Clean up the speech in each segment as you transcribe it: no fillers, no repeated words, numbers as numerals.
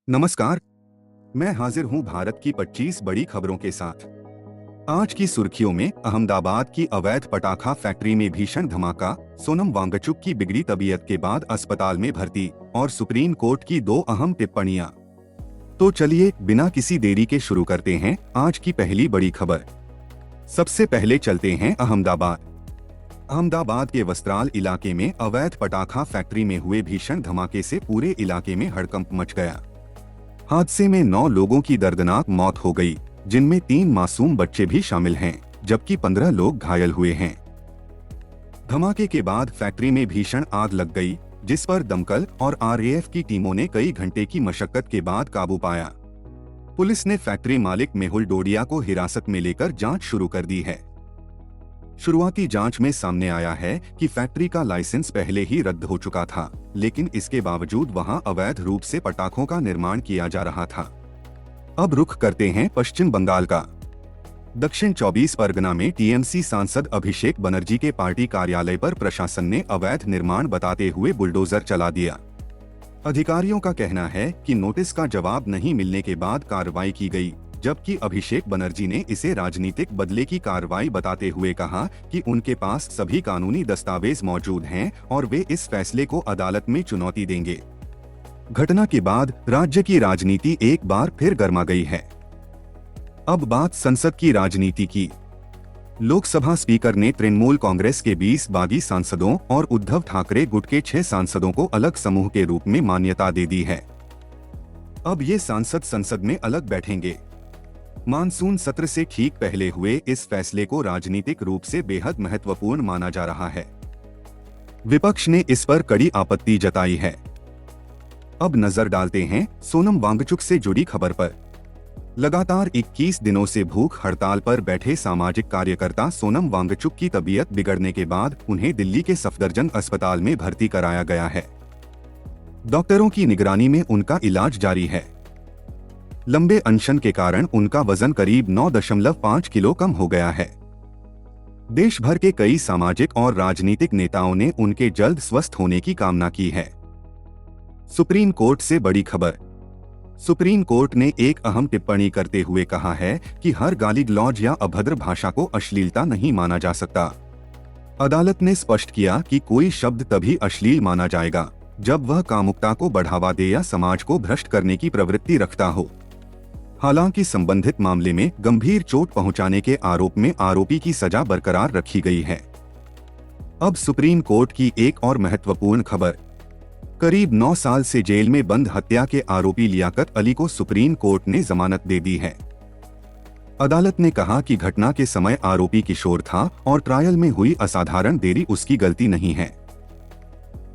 नमस्कार। मैं हाजिर हूं भारत की 25 बड़ी खबरों के साथ। आज की सुर्खियों में अहमदाबाद की अवैध पटाखा फैक्ट्री में भीषण धमाका, सोनम वांगचुक की बिगड़ी तबीयत के बाद अस्पताल में भर्ती और सुप्रीम कोर्ट की 2 अहम टिप्पणियां। तो चलिए बिना किसी देरी के शुरू करते हैं आज की पहली बड़ी खबर। सबसे पहले चलते हैं अहमदाबाद। अहमदाबाद के वस्त्राल इलाके में अवैध पटाखा फैक्ट्री में हुए भीषण धमाके से पूरे इलाके में हड़कंप मच गया। हादसे में 9 लोगों की दर्दनाक मौत हो गई, जिनमें 3 मासूम बच्चे भी शामिल हैं, जबकि 15 लोग घायल हुए हैं। धमाके के बाद फैक्ट्री में भीषण आग लग गई, जिस पर दमकल और आरएएफ की टीमों ने कई घंटे की मशक्कत के बाद काबू पाया। पुलिस ने फैक्ट्री मालिक मेहुल डोडिया को हिरासत में लेकर जांच शुरू कर दी है। शुरुआती जांच में सामने आया है कि फैक्ट्री का लाइसेंस पहले ही रद्द हो चुका था, लेकिन इसके बावजूद वहां अवैध रूप से पटाखों का निर्माण किया जा रहा था। अब रुख करते हैं पश्चिम बंगाल का। दक्षिण 24 परगना में टीएमसी सांसद अभिषेक बनर्जी के पार्टी कार्यालय पर प्रशासन ने अवैध निर्माण बताते हुए बुलडोजर चला दिया। अधिकारियों का कहना है कि नोटिस का जवाब नहीं मिलने के बाद कार्रवाई की गई, जबकि अभिषेक बनर्जी ने इसे राजनीतिक बदले की कार्रवाई बताते हुए कहा कि उनके पास सभी कानूनी दस्तावेज मौजूद हैं और वे इस फैसले को अदालत में चुनौती देंगे। घटना के बाद राज्य की राजनीति एक बार फिर गर्मा गई है। अब बात संसद की राजनीति की। लोकसभा स्पीकर ने तृणमूल कांग्रेस के 20 बागी सांसदों और उद्धव ठाकरे गुट के 6 सांसदों को अलग समूह के रूप में मान्यता दे दी है। अब ये सांसद संसद में अलग बैठेंगे। मानसून सत्र से ठीक पहले हुए इस फैसले को राजनीतिक रूप से बेहद महत्वपूर्ण माना जा रहा है। विपक्ष ने इस पर कड़ी आपत्ति जताई है। अब नजर डालते हैं सोनम वांगचुक से जुड़ी खबर पर। लगातार 21 दिनों से भूख हड़ताल पर बैठे सामाजिक कार्यकर्ता सोनम वांगचुक की तबीयत बिगड़ने के बाद उन्हें दिल्ली के सफदरजंग अस्पताल में भर्ती कराया गया है। डॉक्टरों की निगरानी में उनका इलाज जारी है। लंबे अनशन के कारण उनका वजन करीब 9.5 किलो कम हो गया है। देश भर के कई सामाजिक और राजनीतिक नेताओं ने उनके जल्द स्वस्थ होने की कामना की है। सुप्रीम कोर्ट से बड़ी खबर। सुप्रीम कोर्ट ने एक अहम टिप्पणी करते हुए कहा है कि हर गाली गलौज या अभद्र भाषा को अश्लीलता नहीं माना जा सकता। अदालत ने स्पष्ट किया कि कोई शब्द तभी अश्लील माना जाएगा जब वह कामुकता को बढ़ावा दे या समाज को भ्रष्ट करने की प्रवृत्ति रखता हो। हालांकि संबंधित मामले में गंभीर चोट पहुंचाने के आरोप में आरोपी की सजा बरकरार रखी गई है। अब सुप्रीम कोर्ट की एक और महत्वपूर्ण खबर। करीब 9 साल से जेल में बंद हत्या के आरोपी लियाकत अली को सुप्रीम कोर्ट ने जमानत दे दी है। अदालत ने कहा कि घटना के समय आरोपी किशोर था और ट्रायल में हुई असाधारण देरी उसकी गलती नहीं है।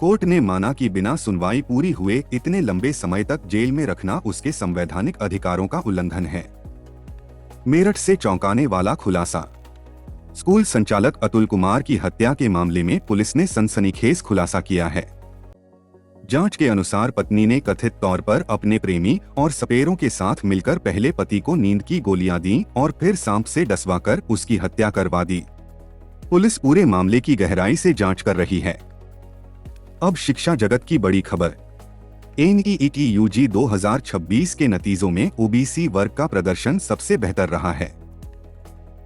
कोर्ट ने माना कि बिना सुनवाई पूरी हुए इतने लंबे समय तक जेल में रखना उसके संवैधानिक अधिकारों का उल्लंघन है। मेरठ से चौंकाने वाला खुलासा। स्कूल संचालक अतुल कुमार की हत्या के मामले में पुलिस ने सनसनीखेज खुलासा किया है। जांच के अनुसार पत्नी ने कथित तौर पर अपने प्रेमी और सपेरों के साथ मिलकर पहले पति को नींद की गोलियां दी और फिर सांप से डसवाकर उसकी हत्या करवा दी। पुलिस पूरे मामले की गहराई से जांच कर रही है। अब शिक्षा जगत की बड़ी खबर। एनईईटी यूजी 2026 के नतीजों में ओबीसी वर्ग का प्रदर्शन सबसे बेहतर रहा है।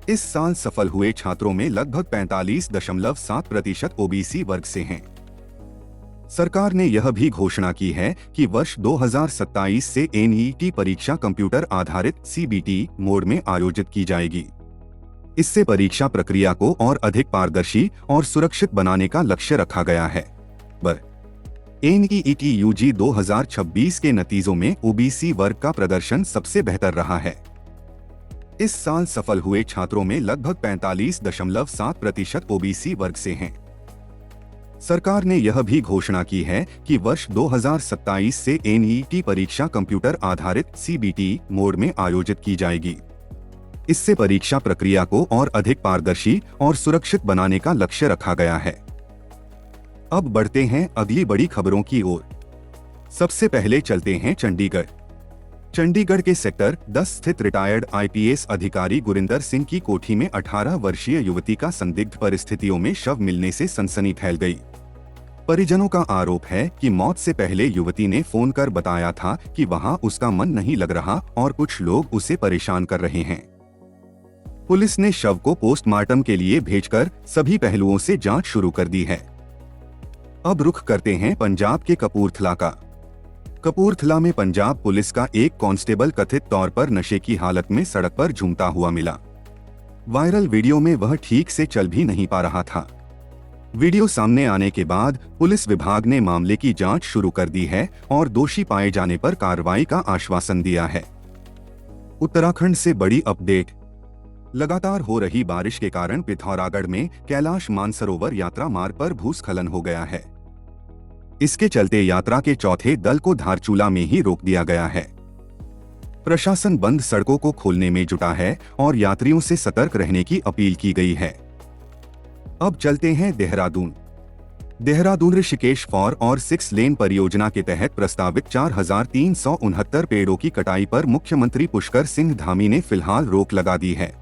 इस साल सफल हुए छात्रों में लगभग 45.7% ओबीसी वर्ग से हैं। सरकार ने यह भी घोषणा की है कि वर्ष 2027 से एनईईटी परीक्षा कंप्यूटर आधारित सीबीटी मोड में आयोजित की जाएगी। इससे परीक्षा प्रक्रिया को और अधिक पारदर्शी और सुरक्षित बनाने का लक्ष्य रखा गया है। एनईईटी यूजी 2026 के नतीजों में ओबीसी वर्ग का प्रदर्शन सबसे बेहतर रहा है। इस साल सफल हुए छात्रों में लगभग 45.7% ओबीसी वर्ग से हैं। सरकार ने यह भी घोषणा की है कि वर्ष 2027 से एनईईटी परीक्षा कंप्यूटर आधारित सीबीटी मोड में आयोजित की जाएगी। इससे परीक्षा प्रक्रिया को और अधिक पारदर्शी और सुरक्षित बनाने का लक्ष्य रखा गया है। अब बढ़ते हैं अगली बड़ी खबरों की ओर। सबसे पहले चलते हैं चंडीगढ़। चंडीगढ़ के सेक्टर 10 स्थित रिटायर्ड आईपीएस अधिकारी गुरिंदर सिंह की कोठी में 18 वर्षीय युवती का संदिग्ध परिस्थितियों में शव मिलने से सनसनी फैल गई। परिजनों का आरोप है कि मौत से पहले युवती ने फोन कर बताया था कि वहां उसका मन नहीं लग रहा और कुछ लोग उसे परेशान कर रहे हैं। पुलिस ने शव को पोस्टमार्टम के लिए भेजकर सभी पहलुओं से जांच शुरू कर दी है। अब रुख करते हैं पंजाब के कपूरथला का। कपूरथला में पंजाब पुलिस का एक कांस्टेबल कथित तौर पर नशे की हालत में सड़क पर झूमता हुआ मिला। वायरल वीडियो में वह ठीक से चल भी नहीं पा रहा था। वीडियो सामने आने के बाद पुलिस विभाग ने मामले की जांच शुरू कर दी है और दोषी पाए जाने पर कार्रवाई का आश्वासन दिया है। उत्तराखंड से बड़ी अपडेट। लगातार हो रही बारिश के कारण पिथौरागढ़ में कैलाश मानसरोवर यात्रा मार्ग पर भूस्खलन हो गया है। इसके चलते यात्रा के चौथे दल को धारचूला में ही रोक दिया गया है। प्रशासन बंद सड़कों को खोलने में जुटा है और यात्रियों से सतर्क रहने की अपील की गई है। अब चलते हैं देहरादून। देहरादून ऋषिकेश 4 और 6 लेन परियोजना के तहत प्रस्तावित 4369 पेड़ों की कटाई पर मुख्यमंत्री पुष्कर सिंह धामी ने फिलहाल रोक लगा दी है।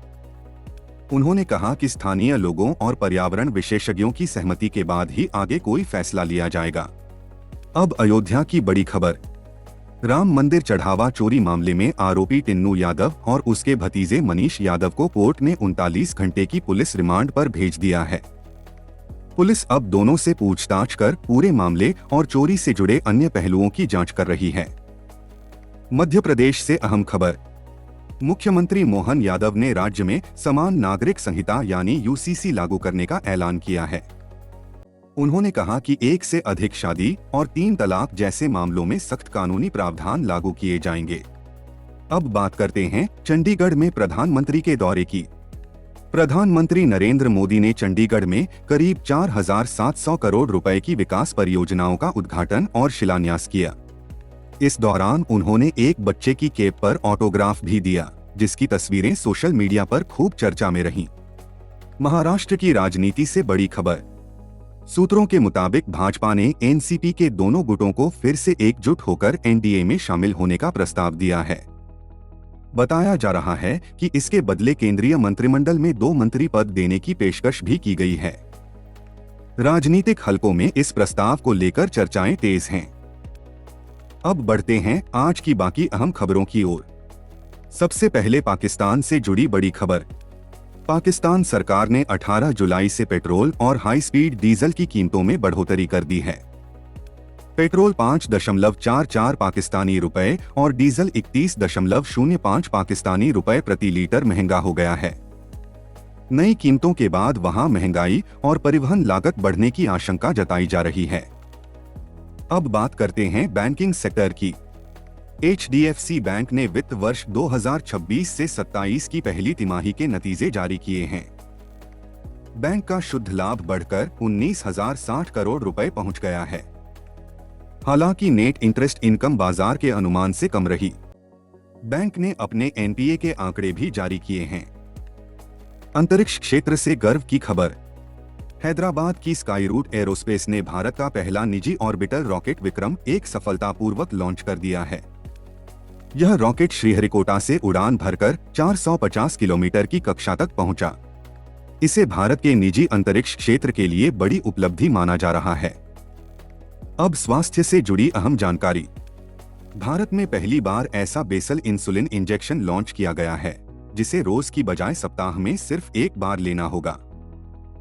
उन्होंने कहा कि स्थानीय लोगों और पर्यावरण विशेषज्ञों की सहमति के बाद ही आगे कोई फैसला लिया जाएगा। अब अयोध्या की बड़ी खबर। राम मंदिर चढ़ावा चोरी मामले में आरोपी टिन्नू यादव और उसके भतीजे मनीष यादव को कोर्ट ने 39 घंटे की पुलिस रिमांड पर भेज दिया है। पुलिस अब दोनों से पूछताछ कर पूरे मामले और चोरी से जुड़े अन्य पहलुओं की जांच कर रही है। मध्य प्रदेश से अहम खबर। मुख्यमंत्री मोहन यादव ने राज्य में समान नागरिक संहिता यानी यूसीसी लागू करने का ऐलान किया है। उन्होंने कहा कि 1 से अधिक शादी और 3 तलाक जैसे मामलों में सख्त कानूनी प्रावधान लागू किए जाएंगे। अब बात करते हैं चंडीगढ़ में प्रधानमंत्री के दौरे की। प्रधानमंत्री नरेंद्र मोदी ने चंडीगढ़ में करीब 4700 करोड़ रुपए की विकास परियोजनाओं का उद्घाटन और शिलान्यास किया। इस दौरान उन्होंने एक बच्चे की केप पर ऑटोग्राफ भी दिया, जिसकी तस्वीरें सोशल मीडिया पर खूब चर्चा में रहीं। महाराष्ट्र की राजनीति से बड़ी खबर। सूत्रों के मुताबिक भाजपा ने एनसीपी के दोनों गुटों को फिर से एकजुट होकर एनडीए में शामिल होने का प्रस्ताव दिया है। बताया जा रहा है कि इसके बदले केंद्रीय मंत्रिमंडल में 2 मंत्री पद देने की पेशकश भी की गई है। राजनीतिक हलकों में इस प्रस्ताव को लेकर चर्चाएं तेज हैं। अब बढ़ते हैं आज की बाकी अहम खबरों की ओर। सबसे पहले पाकिस्तान से जुड़ी बड़ी खबर। पाकिस्तान सरकार ने 18 जुलाई से पेट्रोल और हाई स्पीड डीजल की कीमतों में बढ़ोतरी कर दी है। पेट्रोल 5.44 पाकिस्तानी रुपए और डीजल 31.05 पाकिस्तानी रुपए प्रति लीटर महंगा हो गया है। नई कीमतों के बाद वहां महंगाई और परिवहन लागत बढ़ने की आशंका जताई जा रही है। अब बात करते हैं बैंकिंग सेक्टर की। HDFC बैंक ने वित्त वर्ष 2026 से 27 की पहली तिमाही के नतीजे जारी किए हैं। बैंक का शुद्ध लाभ बढ़कर 19,060 करोड़ रुपए पहुंच गया है। हालांकि नेट इंटरेस्ट इनकम बाजार के अनुमान से कम रही। बैंक ने अपने NPA के आंकड़े भी जारी किए हैं। अंतरिक्ष क्षेत्र से गर्व की खबर। हैदराबाद की स्काईरूट एरोस्पेस ने भारत का पहला निजी ऑर्बिटर रॉकेट विक्रम एक सफलतापूर्वक लॉन्च कर दिया है। यह रॉकेट श्रीहरिकोटा से उड़ान भरकर 450 किलोमीटर की कक्षा तक पहुंचा। इसे भारत के निजी अंतरिक्ष क्षेत्र के लिए बड़ी उपलब्धि माना जा रहा है। अब स्वास्थ्य से जुड़ी अहम जानकारी। भारत में पहली बार ऐसा बेसल इंसुलिन इंजेक्शन लॉन्च किया गया है, जिसे रोज की बजाय सप्ताह में सिर्फ एक बार लेना होगा।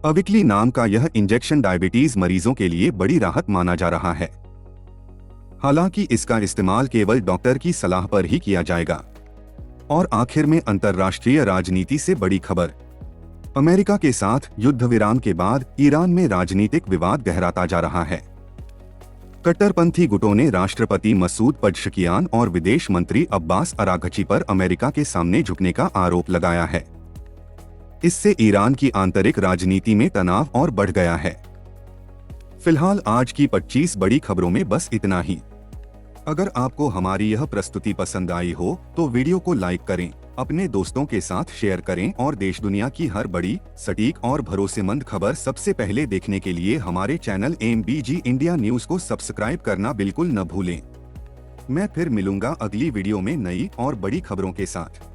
अविक्ली नाम का यह इंजेक्शन डायबिटीज मरीजों के लिए बड़ी राहत माना जा रहा है। हालांकि इसका इस्तेमाल केवल डॉक्टर की सलाह पर ही किया जाएगा। और आखिर में अंतर्राष्ट्रीय राजनीति से बड़ी खबर। अमेरिका के साथ युद्ध विराम के बाद ईरान में राजनीतिक विवाद गहराता जा रहा है। कट्टरपंथी गुटों ने राष्ट्रपति मसूद पज़ेश्कियान और विदेश मंत्री अब्बास अराघची पर अमेरिका के सामने झुकने का आरोप लगाया है। इससे ईरान की आंतरिक राजनीति में तनाव और बढ़ गया है। फिलहाल आज की 25 बड़ी खबरों में बस इतना ही। अगर आपको हमारी यह प्रस्तुति पसंद आई हो तो वीडियो को लाइक करें, अपने दोस्तों के साथ शेयर करें और देश दुनिया की हर बड़ी, सटीक और भरोसेमंद खबर सबसे पहले देखने के लिए हमारे चैनल MBG इंडिया न्यूज को सब्सक्राइब करना बिल्कुल न भूलें। मैं फिर मिलूंगा अगली वीडियो में नई और बड़ी खबरों के साथ।